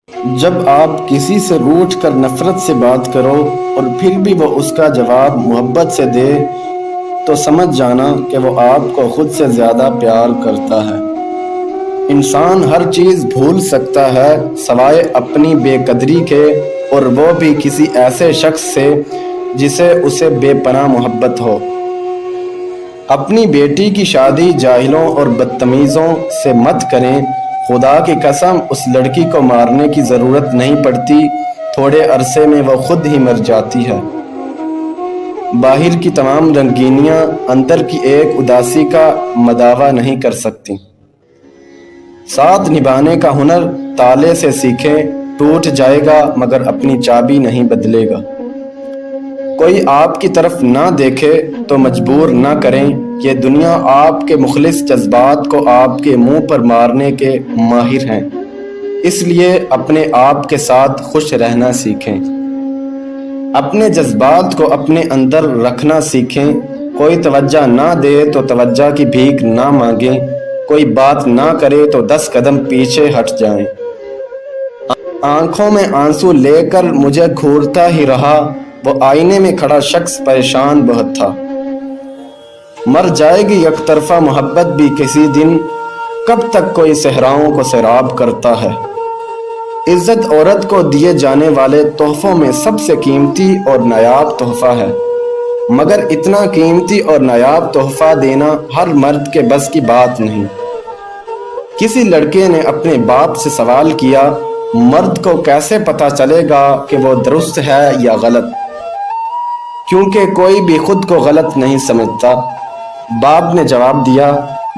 جب آپ کسی سے روٹھ کر نفرت سے بات کرو اور پھر بھی وہ اس کا جواب محبت سے دے تو سمجھ جانا کہ وہ آپ کو خود سے زیادہ پیار کرتا ہے۔ انسان ہر چیز بھول سکتا ہے سوائے اپنی بے قدری کے، اور وہ بھی کسی ایسے شخص سے جسے اسے بے پناہ محبت ہو۔ اپنی بیٹی کی شادی جاہلوں اور بدتمیزوں سے مت کریں، خدا کی قسم اس لڑکی کو مارنے کی ضرورت نہیں پڑتی، تھوڑے عرصے میں وہ خود ہی مر جاتی ہے۔ باہر کی تمام رنگینیاں اندر کی ایک اداسی کا مداوا نہیں کر سکتی۔ ساتھ نبھانے کا ہنر تالے سے سیکھیں، ٹوٹ جائے گا مگر اپنی چابی نہیں بدلے گا۔ کوئی آپ کی طرف نہ دیکھے تو مجبور نہ کریں، یہ دنیا آپ کے مخلص جذبات کو آپ کے منہ پر مارنے کے ماہر ہیں، اس لیے اپنے آپ کے ساتھ خوش رہنا سیکھیں۔ اپنے جذبات کو اپنے اندر رکھنا سیکھیں، کوئی توجہ نہ دے تو توجہ کی بھیک نہ مانگیں، کوئی بات نہ کرے تو 10 قدم پیچھے ہٹ جائیں۔ آنکھوں میں آنسو لے کر مجھے گھورتا ہی رہا، وہ آئینے میں کھڑا شخص پریشان بہت تھا۔ مر جائے گی یک طرفہ محبت بھی کسی دن، کب تک کوئی صحراؤں کو سیراب کرتا ہے۔ عزت عورت کو دیے جانے والے تحفوں میں سب سے قیمتی اور نایاب تحفہ ہے، مگر اتنا قیمتی اور نایاب تحفہ دینا ہر مرد کے بس کی بات نہیں۔ کسی لڑکے نے اپنے باپ سے سوال کیا، مرد کو کیسے پتہ چلے گا کہ وہ درست ہے یا غلط؟ کیونکہ کوئی بھی خود کو غلط نہیں سمجھتا۔ باپ نے جواب دیا،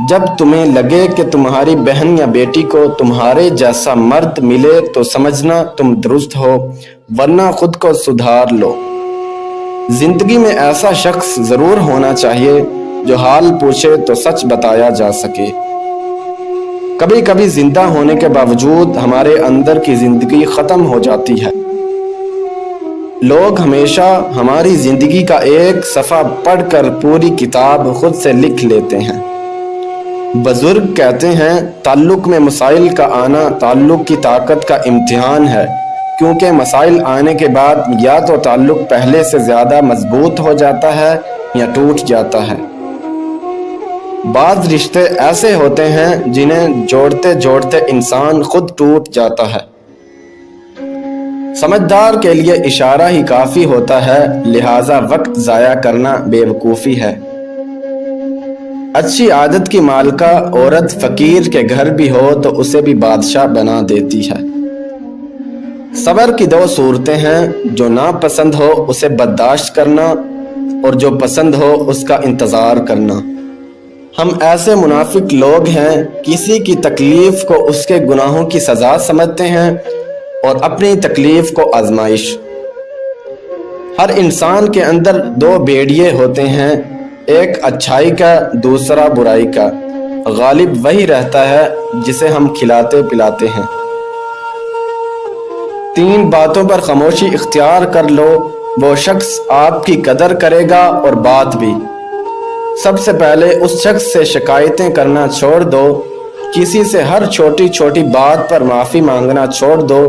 جب تمہیں لگے کہ تمہاری بہن یا بیٹی کو تمہارے جیسا مرد ملے تو سمجھنا تم درست ہو، ورنہ خود کو سدھار لو۔ زندگی میں ایسا شخص ضرور ہونا چاہیے جو حال پوچھے تو سچ بتایا جا سکے۔ کبھی کبھی زندہ ہونے کے باوجود ہمارے اندر کی زندگی ختم ہو جاتی ہے۔ لوگ ہمیشہ ہماری زندگی کا ایک صفحہ پڑھ کر پوری کتاب خود سے لکھ لیتے ہیں۔ بزرگ کہتے ہیں، تعلق میں مسائل کا آنا تعلق کی طاقت کا امتحان ہے، کیونکہ مسائل آنے کے بعد یا تو تعلق پہلے سے زیادہ مضبوط ہو جاتا ہے یا ٹوٹ جاتا ہے۔ بعض رشتے ایسے ہوتے ہیں جنہیں جوڑتے جوڑتے انسان خود ٹوٹ جاتا ہے۔ سمجھدار کے لیے اشارہ ہی کافی ہوتا ہے، لہذا وقت ضائع کرنا بے وقوفی ہے۔ اچھی عادت کی مالکہ عورت فقیر کے گھر بھی ہو تو اسے بھی بادشاہ بنا دیتی ہے۔ صبر کی 2 صورتیں ہیں، جو ناپسند ہو اسے برداشت کرنا اور جو پسند ہو اس کا انتظار کرنا۔ ہم ایسے منافق لوگ ہیں، کسی کی تکلیف کو اس کے گناہوں کی سزا سمجھتے ہیں اور اپنی تکلیف کو آزمائش۔ ہر انسان کے اندر 2 بیڑیے ہوتے ہیں، ایک اچھائی کا، دوسرا برائی کا۔ غالب وہی رہتا ہے جسے ہم کھلاتے پلاتے ہیں۔ 3 باتوں پر خاموشی اختیار کر لو، وہ شخص آپ کی قدر کرے گا اور بات بھی۔ سب سے پہلے اس شخص سے شکایتیں کرنا چھوڑ دو، کسی سے ہر چھوٹی چھوٹی بات پر معافی مانگنا چھوڑ دو،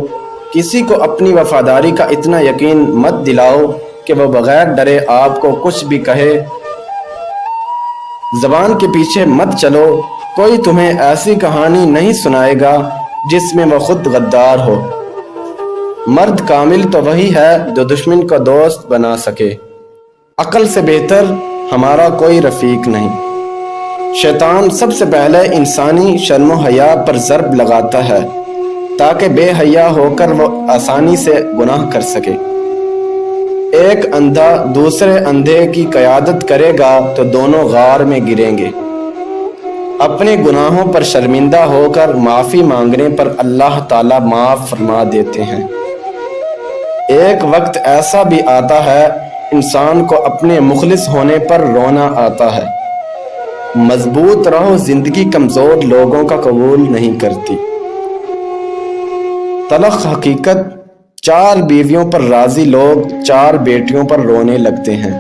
کسی کو اپنی وفاداری کا اتنا یقین مت دلاؤ کہ وہ بغیر ڈرے آپ کو کچھ بھی کہے۔ زبان کے پیچھے مت چلو، کوئی تمہیں ایسی کہانی نہیں سنائے گا جس میں وہ خود غدار ہو۔ مرد کامل تو وہی ہے جو دشمن کو دوست بنا سکے۔ عقل سے بہتر ہمارا کوئی رفیق نہیں۔ شیطان سب سے پہلے انسانی شرم و حیا پر ضرب لگاتا ہے تاکہ بے حیا ہو کر وہ آسانی سے گناہ کر سکے۔ ایک اندھا دوسرے اندھے کی قیادت کرے گا تو دونوں غار میں گریں گے۔ اپنے گناہوں پر شرمندہ ہو کر معافی مانگنے پر اللہ تعالیٰ معاف فرما دیتے ہیں۔ ایک وقت ایسا بھی آتا ہے انسان کو اپنے مخلص ہونے پر رونا آتا ہے۔ مضبوط رہو، زندگی کمزور لوگوں کا قبول نہیں کرتی۔ تلخ حقیقت، 4 بیویوں پر راضی لوگ 4 بیٹیوں پر رونے لگتے ہیں۔